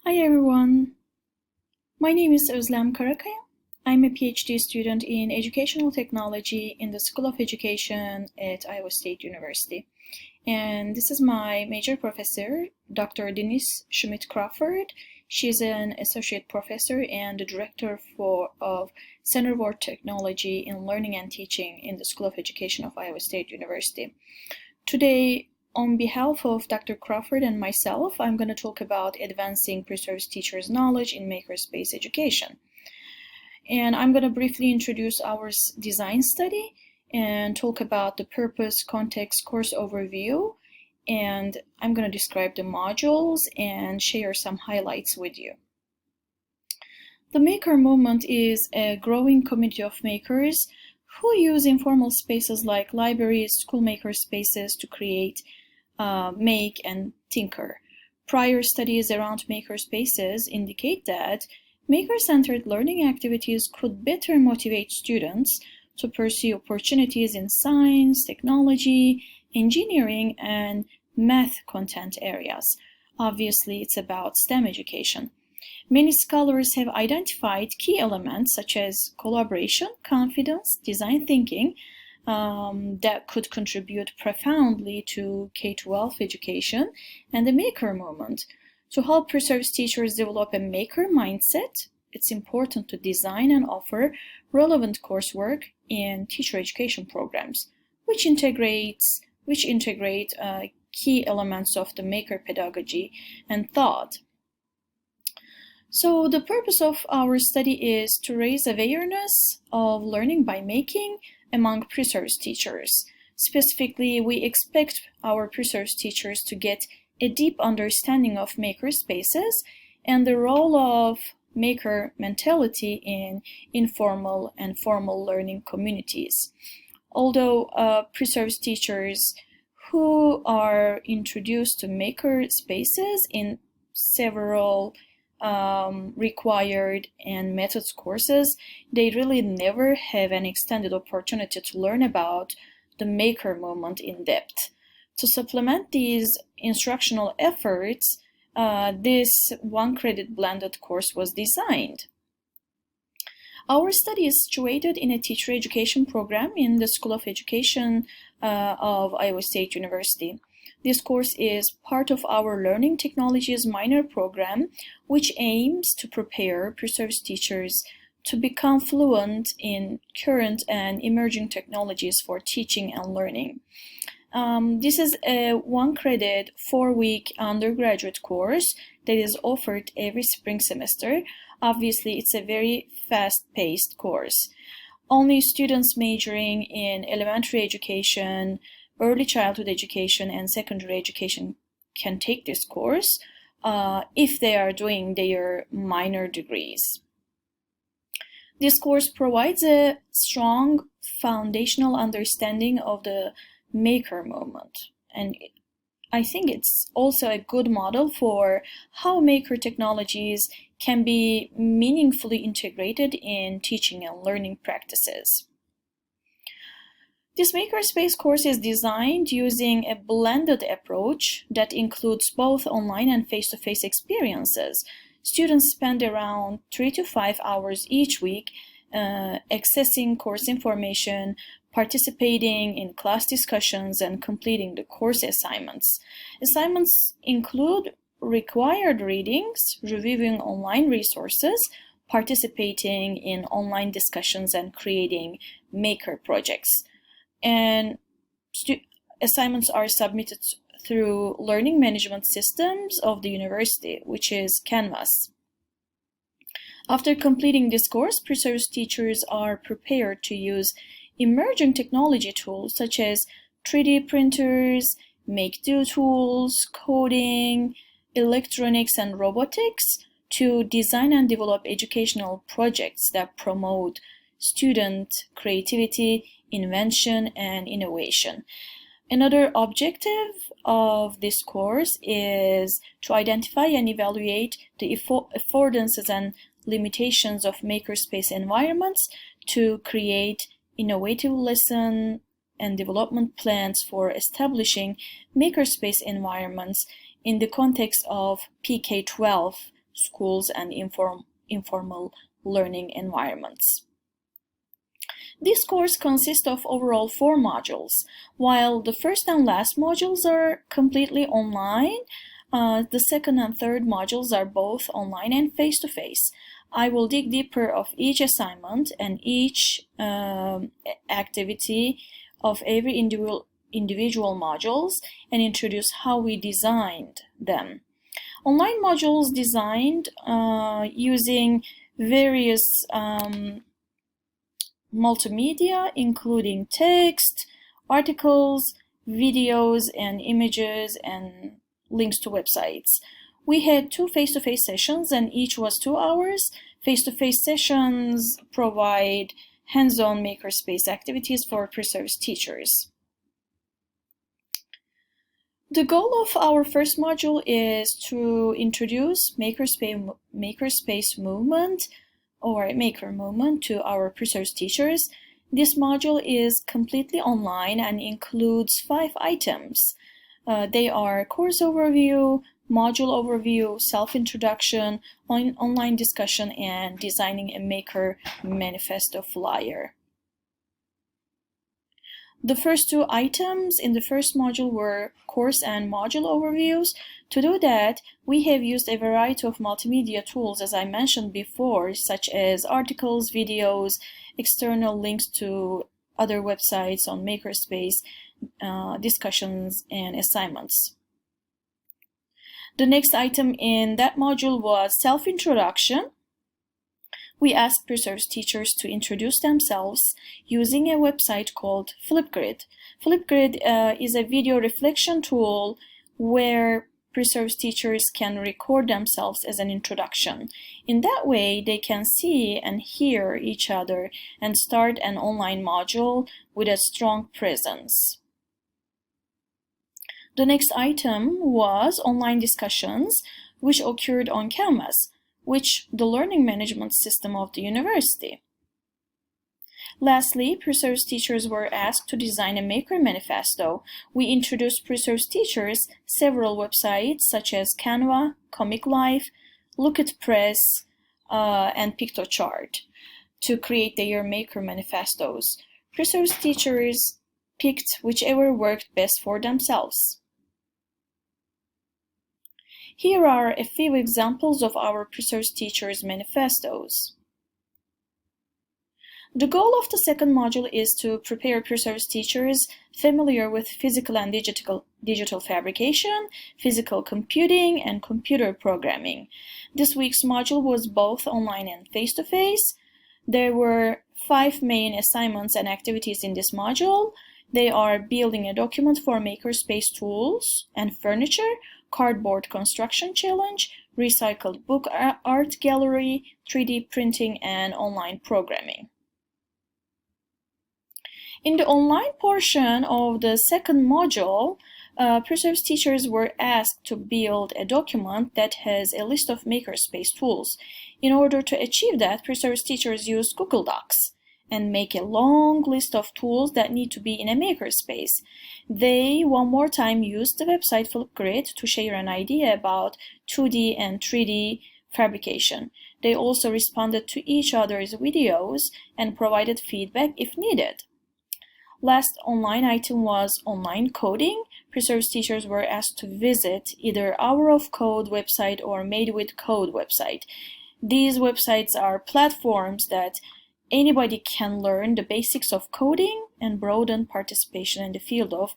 Hi everyone, my name is Karakaya. I'm a PhD student in educational technology in the School of Education at Iowa State University. And this is my major professor, Dr. Denise Schmidt-Crawford. She's an associate professor and the director of Center for Technology in Learning and Teaching in the School of Education of Iowa State University. Today, on behalf of Dr. Crawford and myself, I'm going to talk about advancing pre-service teachers' knowledge in Makerspace education. And I'm going to briefly introduce our design study and talk about the purpose, context, course overview, and I'm going to describe the modules and share some highlights with you. The maker movement is a growing community of makers who use informal spaces like libraries, school maker spaces to create, make, and tinker. Prior studies around maker spaces indicate that maker-centered learning activities could better motivate students to pursue opportunities in science, technology, engineering, and math content areas. Obviously, it's about STEM education. Many scholars have identified key elements such as collaboration, confidence, design thinking that could contribute profoundly to K-12 education and the maker movement. To help pre-service teachers develop a maker mindset, it's important to design and offer relevant coursework in teacher education programs, which integrate key elements of the maker pedagogy and thought. So the purpose of our study is to raise awareness of learning by making among pre-service teachers. Specifically, we expect our pre-service teachers to get a deep understanding of maker spaces and the role of maker mentality in informal and formal learning communities. Although pre-service teachers who are introduced to maker spaces in several required and methods courses, they really never have an extended opportunity to learn about the maker movement in depth. To supplement these instructional efforts, this one-credit blended course was designed. Our study is situated in a teacher education program in the School of Education of Iowa State University. This course is part of our Learning Technologies minor program, which aims to prepare pre-service teachers to become fluent in current and emerging technologies for teaching and learning. This is a one-credit, 4-week undergraduate course that is offered every spring semester. Obviously, it's a very fast-paced course. Only students majoring in elementary education, early childhood education, and secondary education can take this course if they are doing their minor degrees. This course provides a strong foundational understanding of the maker movement, and I think it's also a good model for how maker technologies can be meaningfully integrated in teaching and learning practices. This Makerspace course is designed using a blended approach that includes both online and face-to-face experiences. Students spend around 3 to 5 hours each week accessing course information, participating in class discussions, and completing the course assignments. Assignments include required readings, reviewing online resources, participating in online discussions, and creating maker projects. And assignments are submitted through learning management systems of the university, which is Canvas. After completing this course, pre-service teachers are prepared to use emerging technology tools such as 3D printers, make-do tools, coding, electronics, and robotics to design and develop educational projects that promote student creativity, invention, and innovation. Another objective of this course is to identify and evaluate the affordances and limitations of makerspace environments to create innovative lesson and development plans for establishing makerspace environments in the context of PK-12 schools and informal learning environments. This course consists of overall 4 modules. While the first and last modules are completely online, the second and third modules are both online and face-to-face. I will dig deeper of each assignment and each activity of every individual modules and introduce how we designed them. Online modules designed using various multimedia, including text, articles, videos, and images, and links to websites. We had 2 face-to-face sessions, and each was 2 hours. Face-to-face sessions provide hands-on Makerspace activities for pre-service teachers. The goal of our first module is to introduce Makerspace movement or Maker movement to our pre-service teachers. This module is completely online and includes 5 items. They are course overview, module overview, self-introduction, online discussion, and designing a Maker manifesto flyer. The first 2 items in the first module were course and module overviews. To do that, we have used a variety of multimedia tools, as I mentioned before, such as articles, videos, external links to other websites on Makerspace, discussions, and assignments. The next item in that module was self-introduction. We asked pre-service teachers to introduce themselves using a website called Flipgrid. Flipgrid is a video reflection tool where pre-service teachers can record themselves as an introduction. In that way, they can see and hear each other and start an online module with a strong presence. The next item was online discussions, which occurred on Canvas, which the learning management system of the university. Lastly, pre-service teachers were asked to design a Maker manifesto. We introduced pre-service teachers several websites such as Canva, Comic Life, Look at Press, and PictoChart to create their Maker manifestos. Pre-service teachers picked whichever worked best for themselves. Here are a few examples of our pre-service teachers' manifestos. The goal of the second module is to prepare pre-service teachers familiar with physical and digital fabrication, physical computing, and computer programming. This week's module was both online and face-to-face. There were 5 main assignments and activities in this module. They are building a document for Makerspace tools and furniture, cardboard construction challenge, recycled book art gallery, 3D printing, and online programming. In the online portion of the second module, pre-service teachers were asked to build a document that has a list of Makerspace tools. In order to achieve that, pre-service teachers used Google Docs and make a long list of tools that need to be in a Makerspace. They, one more time, used the website Flipgrid to share an idea about 2D and 3D fabrication. They also responded to each other's videos and provided feedback if needed. Last online item was online coding. Pre-service teachers were asked to visit either Hour of Code website or Made with Code website. These websites are platforms that anybody can learn the basics of coding and broaden participation in the field of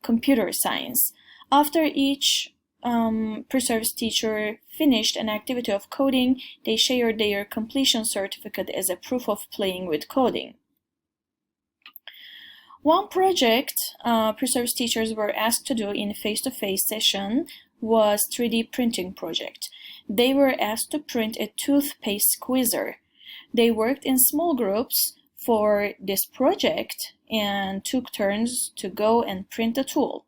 computer science. After each pre-service teacher finished an activity of coding, they shared their completion certificate as a proof of playing with coding. One project pre-service teachers were asked to do in a face-to-face session was 3D printing project. They were asked to print a toothpaste squeezer. They worked in small groups for this project and took turns to go and print the tool.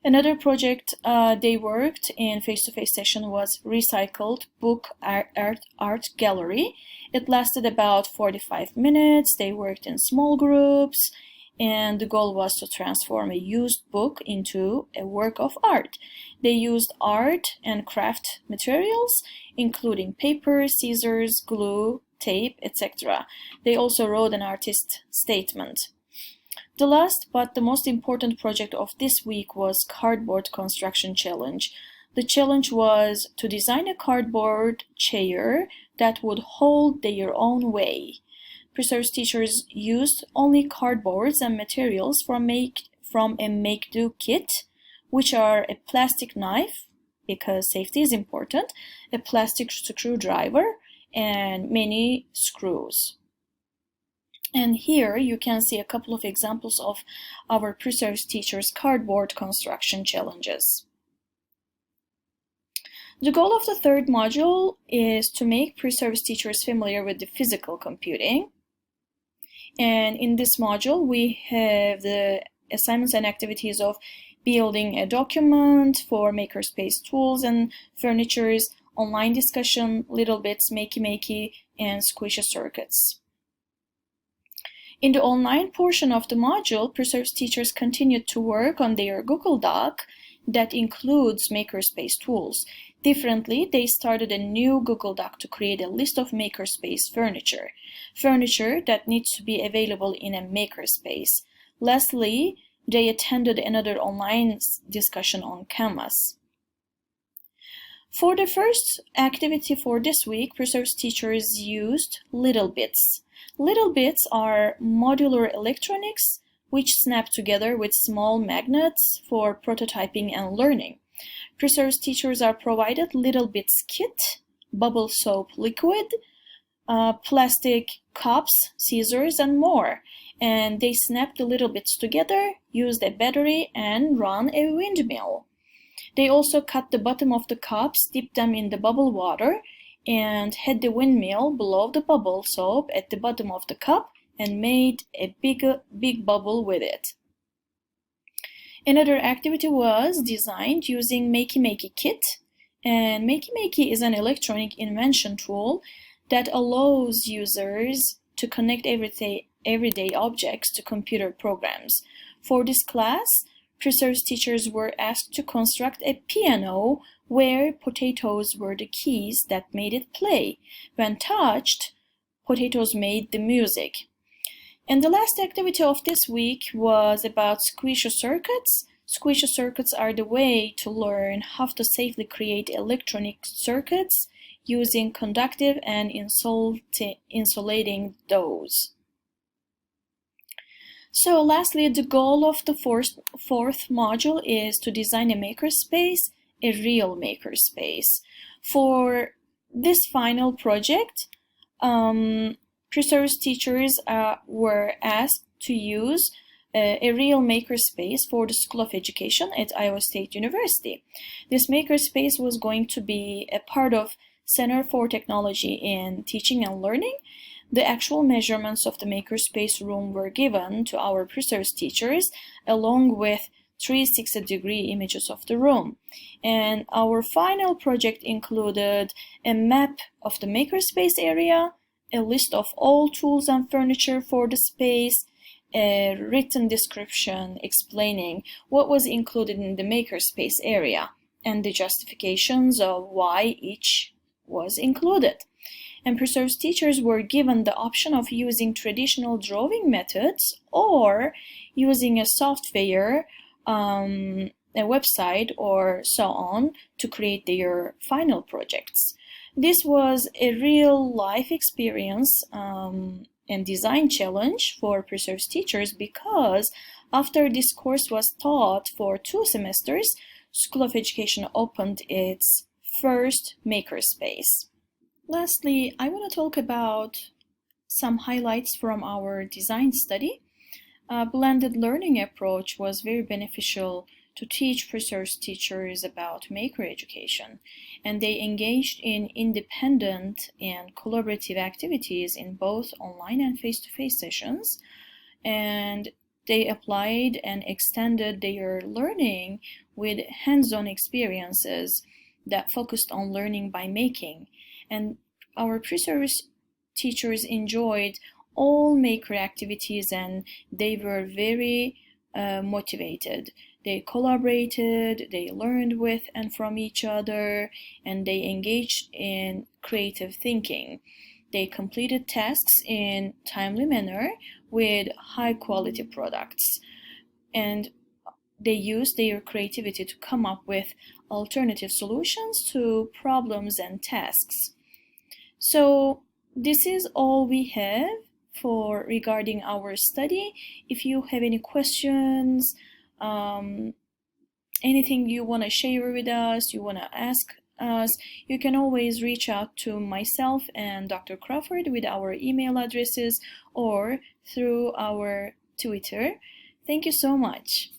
Another project they worked in face-to-face session was recycled book art gallery. It lasted about 45 minutes. They worked in small groups and the goal was to transform a used book into a work of art. They used art and craft materials, including paper, scissors, glue, tape, etc. They also wrote an artist statement. The last but the most important project of this week was Cardboard Construction Challenge. The challenge was to design a cardboard chair that would hold their own weight. Preserves teachers used only cardboards and materials from a make-do kit, which are a plastic knife, because safety is important, a plastic screwdriver, and many screws. And here you can see a couple of examples of our Preserves teachers' cardboard construction challenges. The goal of the third module is to make Preserves teachers familiar with the physical computing. And in this module, we have the assignments and activities of building a document for Makerspace tools and furnitures, online discussion, little bits, makey, and squishy circuits. In the online portion of the module, Preserves teachers continued to work on their Google Doc that includes Makerspace tools. Differently, they started a new Google Doc to create a list of Makerspace furniture that needs to be available in a Makerspace. Lastly, they attended another online discussion on Canvas. For the first activity for this week, Preserves teachers used Little Bits. Little Bits are modular electronics which snap together with small magnets for prototyping and learning. Preserves teachers are provided Little Bits kit, bubble soap liquid, plastic cups, scissors, and more. And they snap the little bits together, used a battery, and run a windmill. They also cut the bottom of the cups, dipped them in the bubble water, and had the windmill blow the bubble soap at the bottom of the cup and made a big bubble with it. Another activity was designed using Makey kit, and Makey is an electronic invention tool that allows users to connect everyday objects to computer programs. For this class, Preserves teachers were asked to construct a piano where potatoes were the keys that made it play. When touched, potatoes made the music. And the last activity of this week was about squishy circuits. Squishy circuits are the way to learn how to safely create electronic circuits using conductive and insulating doughs. So lastly, the goal of the fourth module is to design a makerspace, a real makerspace. For this final project, Preserves teachers were asked to use a real makerspace for the School of Education at Iowa State University. This makerspace was going to be a part of Center for Technology in Teaching and Learning. The actual measurements of the Makerspace room were given to our Preserves teachers, along with 360-degree images of the room. And our final project included a map of the Makerspace area, a list of all tools and furniture for the space, a written description explaining what was included in the Makerspace area, and the justifications of why each was included. And Preserves teachers were given the option of using traditional drawing methods or using a software, a website, or so on to create their final projects. This was a real-life experience and design challenge for Preserves teachers because after this course was taught for 2 semesters, School of Education opened its first Makerspace. Lastly, I want to talk about some highlights from our design study. A blended learning approach was very beneficial to teach Preserves teachers about maker education, and they engaged in independent and collaborative activities in both online and face-to-face sessions, and they applied and extended their learning with hands-on experiences that focused on learning by making. And our Preserves teachers enjoyed all maker activities, and they were very motivated. They collaborated, they learned with and from each other, and they engaged in creative thinking. They completed tasks in timely manner with high quality products, and they used their creativity to come up with alternative solutions to problems and tasks. So this is all we have for regarding our study. If you have any questions, anything you want to share with us, you want to ask us, you can always reach out to myself and Dr. Crawford with our email addresses or through our Twitter. Thank you so much.